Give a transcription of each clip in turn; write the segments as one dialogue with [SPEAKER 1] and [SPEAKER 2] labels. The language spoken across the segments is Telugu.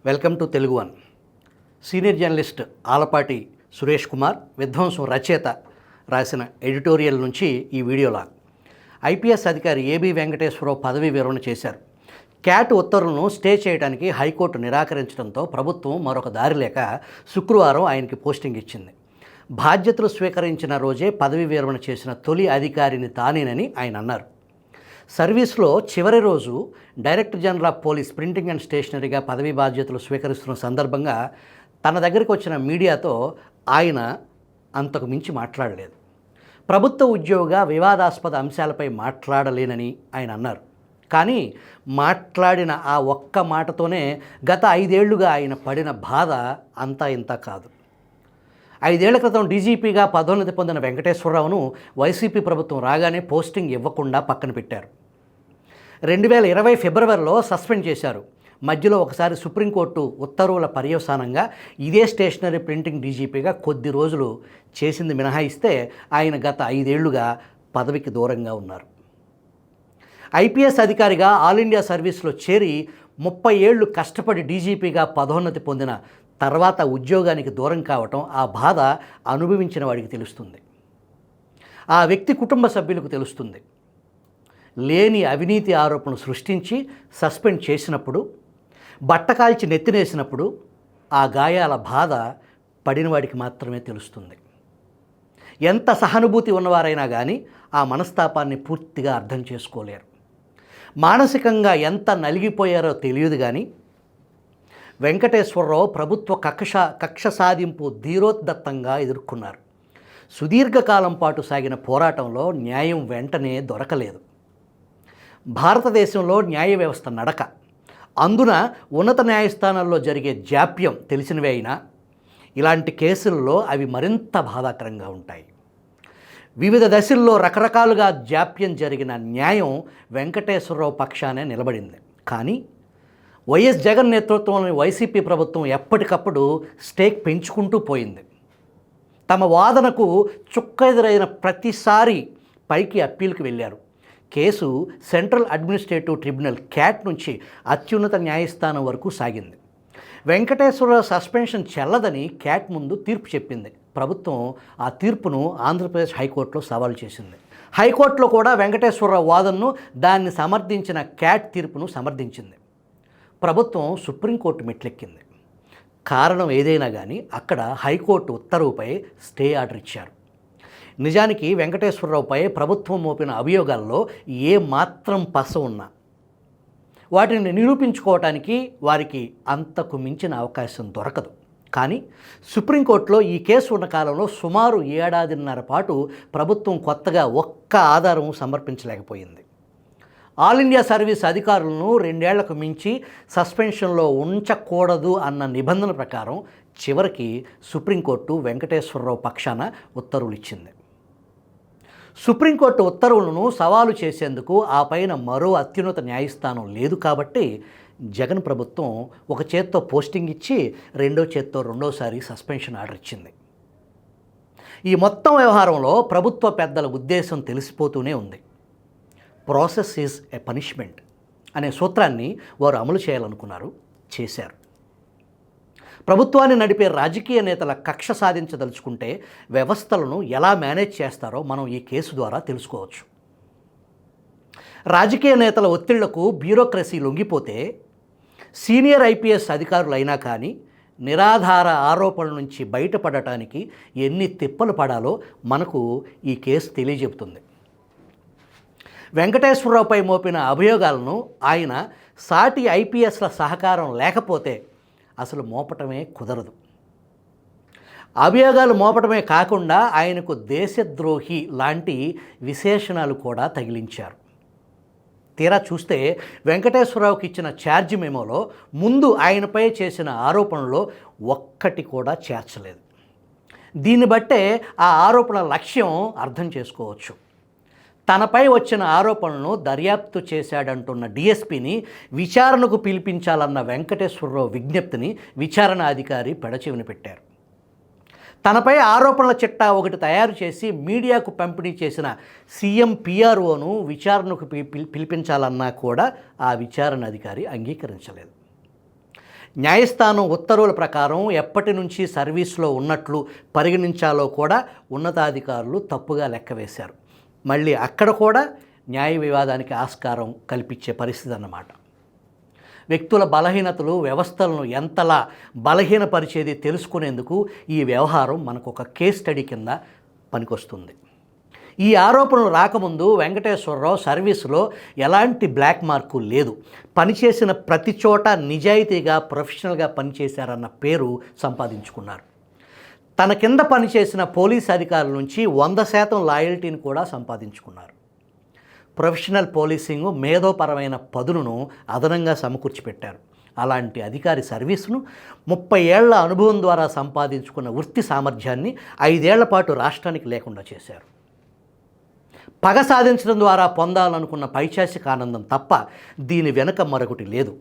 [SPEAKER 1] Welcome to Telugu one. Senior journalist Alapati Suresh Kumar విధ్వంసం రచయిత రాసిన ఎడిటోరియల్ నుంచి ఈ వీడియోలా. ఐపీఎస్ అధికారి ఏబి వెంకటేశ్వరరావు పదవీ విరమణ చేశారు. క్యాట్ ఉత్తర్వులను స్టే చేయడానికి హైకోర్టు నిరాకరించడంతో ప్రభుత్వం మరొక దారి లేక శుక్రవారం ఆయనకి పోస్టింగ్ ఇచ్చింది. బాధ్యతలు స్వీకరించిన రోజే పదవీ విరమణ చేసిన తొలి అధికారిని తానేనని ఆయన అన్నారు. సర్వీస్లో చివరి రోజు director general of police printing and స్టేషనరీగా పదవీ బాధ్యతలు స్వీకరిస్తున్న సందర్భంగా తన దగ్గరికి వచ్చిన మీడియాతో ఆయన అంతకు మించి మాట్లాడలేదు. ప్రభుత్వ ఉద్యోగ వివాదాస్పద అంశాలపై మాట్లాడలేనని ఆయన అన్నారు. కానీ మాట్లాడిన ఆ ఒక్క మాటతోనే గత 5 ఏళ్లుగా ఆయన పడిన బాధ అంతా ఇంత కాదు. 5 ఏళ్ల క్రితం డీజీపీగా పదోన్నతి పొందిన వెంకటేశ్వరరావును వైసీపీ ప్రభుత్వం రాగానే పోస్టింగ్ ఇవ్వకుండా పక్కన పెట్టారు. 2020 ఫిబ్రవరిలో సస్పెండ్ చేశారు. మధ్యలో ఒకసారి సుప్రీంకోర్టు ఉత్తర్వుల పర్యవసానంగా ఇదే స్టేషనరీ ప్రింటింగ్ డీజీపీగా కొద్ది రోజులు చేసింది మినహాయిస్తే ఆయన గత 5 ఏళ్లుగా పదవికి దూరంగా ఉన్నారు. ఐపీఎస్ అధికారిగా ఆల్ ఇండియా సర్వీస్లో చేరి 30 ఏళ్లు కష్టపడి డీజీపీగా పదోన్నతి పొందిన తర్వాత ఉద్యోగానికి దూరం కావటం ఆ బాధ అనుభవించిన వాడికి తెలుస్తుంది. ఆ వ్యక్తి కుటుంబ సభ్యులకు తెలుస్తుంది. లేని అవినీతి ఆరోపణలు సృష్టించి సస్పెండ్ చేసినప్పుడు, బట్టకాల్చి నెత్తినేసినప్పుడు ఆ గాయాల బాధ పడినవాడికి మాత్రమే తెలుస్తుంది. ఎంత సహానుభూతి ఉన్నవారైనా కానీ ఆ మనస్తాపాన్ని పూర్తిగా అర్థం చేసుకోలేరు. మానసికంగా ఎంత నలిగిపోయారో తెలియదు. కానీ వెంకటేశ్వరరావు ప్రభుత్వ కక్ష సాధింపు ధీరోద్దత్తంగా ఎదుర్కొన్నారు. సుదీర్ఘకాలం పాటు సాగిన పోరాటంలో న్యాయం వెంటనే దొరకలేదు. భారతదేశంలో న్యాయ వ్యవస్థ నడక, అందున ఉన్నత న్యాయస్థానాల్లో జరిగే జాప్యం తెలిసినవే అయినా ఇలాంటి కేసుల్లో అవి మరింత బాధాకరంగా ఉంటాయి. వివిధ దశల్లో రకరకాలుగా జాప్యం జరిగిన న్యాయం వెంకటేశ్వరరావు పక్షానే నిలబడింది. కానీ వైఎస్ జగన్ నేతృత్వంలోని వైసీపీ ప్రభుత్వం ఎప్పటికప్పుడు స్టేక్ పెంచుకుంటూ పోయింది. తమ వాదనకు చుక్క ఎదురైన ప్రతిసారి పైకి అప్పీల్కి వెళ్ళారు. Case central administrative tribunal cat నుంచి అత్యున్నత న్యాయస్థానం వరకు సాగింది. వెంకటేశ్వరరావు సస్పెన్షన్ చెల్లదని క్యాట్ ముందు తీర్పు చెప్పింది. ప్రభుత్వం ఆ తీర్పును ఆంధ్రప్రదేశ్ హైకోర్టులో సవాలు చేసింది. హైకోర్టులో కూడా వెంకటేశ్వరరావు వాదనను, దాన్ని సమర్థించిన క్యాట్ తీర్పును సమర్థించింది. ప్రభుత్వం సుప్రీంకోర్టు మెట్లెక్కింది. కారణం ఏదైనా కానీ అక్కడ హైకోర్టు ఉత్తర్వుపై స్టే ఆర్డర్ ఇచ్చారు. నిజానికి వెంకటేశ్వరరావుపై ప్రభుత్వం మోపిన అభియోగాల్లో ఏ మాత్రం పస ఉన్నా వాటిని నిరూపించుకోవటానికి వారికి అంతకు మించిన అవకాశం దొరకదు. కానీ సుప్రీంకోర్టులో ఈ కేసు ఉన్న కాలంలో సుమారు 1.5 ఏళ్ల పాటు ప్రభుత్వం కొత్తగా ఒక్క ఆధారం సమర్పించలేకపోయింది. ఆల్ ఇండియా సర్వీస్ అధికారులను 2 ఏళ్లకు మించి సస్పెన్షన్లో ఉంచకూడదు అన్న నిబంధన ప్రకారం చివరికి సుప్రీంకోర్టు వెంకటేశ్వరరావు పక్షాన ఉత్తర్వులు ఇచ్చింది. సుప్రీంకోర్టు ఉత్తర్వులను సవాలు చేసేందుకు ఆ పైన మరో అత్యున్నత న్యాయస్థానం లేదు. కాబట్టి జగన్ ప్రభుత్వం ఒక చేత్తో పోస్టింగ్ ఇచ్చి రెండో చేత్తో రెండోసారి సస్పెన్షన్ ఆర్డర్ ఇచ్చింది. ఈ మొత్తం వ్యవహారంలో ప్రభుత్వ పెద్దల ఉద్దేశం తెలిసిపోతూనే ఉంది. ప్రాసెస్ ఈజ్ ఎ పనిష్మెంట్ అనే సూత్రాన్ని వారు అమలు చేయాలనుకున్నారు, చేశారు. ప్రభుత్వాన్ని నడిపే రాజకీయ నేతల కక్ష సాధించదలుచుకుంటే వ్యవస్థలను ఎలా మేనేజ్ చేస్తారో మనం ఈ కేసు ద్వారా తెలుసుకోవచ్చు. రాజకీయ నేతల ఒత్తిళ్లకు బ్యూరోక్రసీ లొంగిపోతే సీనియర్ ఐపీఎస్ అధికారులైనా కానీ నిరాధార ఆరోపణల నుంచి బయటపడటానికి ఎన్ని తిప్పలు పడాలో మనకు ఈ కేసు తెలియజెబుతుంది. వెంకటేశ్వరరావుపై మోపిన అభియోగాలను ఆయన సాటి ఐపీఎస్ల సహకారం లేకపోతే అసలు మోపటమే కుదరదు. అభియోగాలు మోపటమే కాకుండా ఆయనకు దేశద్రోహి లాంటి విశేషణాలు కూడా తగిలించారు. తీరా చూస్తే వెంకటేశ్వరరావుకి ఇచ్చిన ఛార్జ్ మెమోలో ముందు ఆయనపై చేసిన ఆరోపణలో ఒక్కటి కూడా చేర్చలేదు. దీన్ని బట్టే ఆ ఆరోపణ లక్ష్యం అర్థం చేసుకోవచ్చు. తనపై వచ్చిన ఆరోపణలను దర్యాప్తు చేశాడంటున్న డీఎస్పీని విచారణకు పిలిపించాలన్న వెంకటేశ్వరరావు విజ్ఞప్తిని విచారణ అధికారి పెడచెవిన పెట్టారు. తనపై ఆరోపణల చిట్టా ఒకటి తయారు చేసి మీడియాకు పంపిణీ చేసిన సీఎం పిఆర్ఓను విచారణకు పిలిపించాలన్నా కూడా ఆ విచారణ అధికారి అంగీకరించలేదు. న్యాయస్థానం ఉత్తర్వుల ప్రకారం ఎప్పటి నుంచి సర్వీస్లో ఉన్నట్లు పరిగణించాలో కూడా ఉన్నతాధికారులు తప్పుగా లెక్కవేశారు. మళ్ళీ అక్కడ కూడా న్యాయ వివాదానికి ఆస్కారం కల్పించే పరిస్థితి అన్నమాట. వ్యక్తుల బలహీనతలు వ్యవస్థలను ఎంతలా బలహీనపరిచేది తెలుసుకునేందుకు ఈ వ్యవహారం మనకు ఒక కేస్ స్టడీ కింద పనికొస్తుంది. ఈ ఆరోపణలు రాకముందు వెంకటేశ్వరరావు సర్వీసులో ఎలాంటి బ్లాక్ మార్కు లేదు. పనిచేసిన ప్రతి చోట నిజాయితీగా ప్రొఫెషనల్గా పనిచేశారన్న పేరు సంపాదించుకున్నారు. తన కింద పనిచేసిన పోలీస్ అధికారుల నుంచి 100% లాయల్టీని కూడా సంపాదించుకున్నారు. ప్రొఫెషనల్ పోలీసింగ్ మేధోపరమైన పదునును అదనంగా సమకూర్చిపెట్టారు. అలాంటి అధికారి సర్వీసును 30 ఏళ్ల అనుభవం ద్వారా సంపాదించుకున్న వృత్తి సామర్థ్యాన్ని 5 ఏళ్ల పాటు రాష్ట్రానికి లేకుండా చేశారు. పగ సాధించడం ద్వారా పొందాలనుకున్న పైశాచిక ఆనందం తప్ప దీని వెనుక మరొకటి లేదు.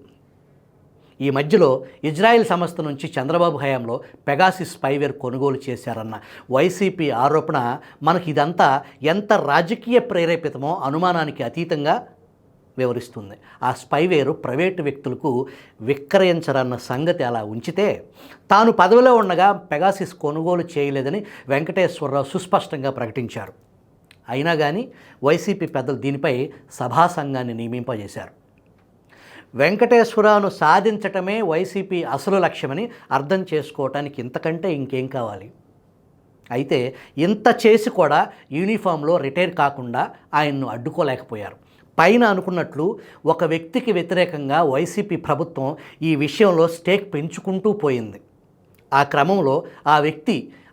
[SPEAKER 1] ఈ మధ్యలో ఇజ్రాయెల్ సంస్థ నుంచి చంద్రబాబు హయాంలో పెగాసిస్ స్పైవేర్ కొనుగోలు చేశారన్న వైసీపీ ఆరోపణ మనకి ఇదంతా ఎంత రాజకీయ ప్రేరేపితమో అనుమానానికి అతీతంగా వివరిస్తుంది. ఆ స్పైవేరు ప్రైవేటు వ్యక్తులకు విక్రయించరన్న సంగతి అలా ఉంచితే, తాను పదవిలో ఉండగా పెగాసిస్ కొనుగోలు చేయలేదని వెంకటేశ్వరరావు సుస్పష్టంగా ప్రకటించారు. అయినా కానీ వైసీపీ పెద్దలు దీనిపై సభా సంఘాన్ని నియమింపజేశారు. వెంకటేశ్వరరావును సాధించటమే వైసీపీ అసలు లక్ష్యమని అర్థం చేసుకోవటానికి ఇంతకంటే ఇంకేం కావాలి? అయితే ఇంత చేసి కూడా యూనిఫామ్లో రిటైర్ కాకుండా ఆయన్ను అడ్డుకోలేకపోయారు. పైన అనుకున్నట్లు ఒక వ్యక్తికి వ్యతిరేకంగా వైసీపీ ప్రభుత్వం ఈ విషయంలో స్టేక్ పెంచుకుంటూ పోయింది. ఆ క్రమంలో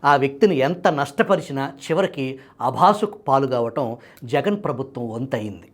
[SPEAKER 1] ఆ వ్యక్తిని ఎంత నష్టపరిచినా చివరికి అభాసుకు పాలు కావటం జగన్ ప్రభుత్వం వంతయింది.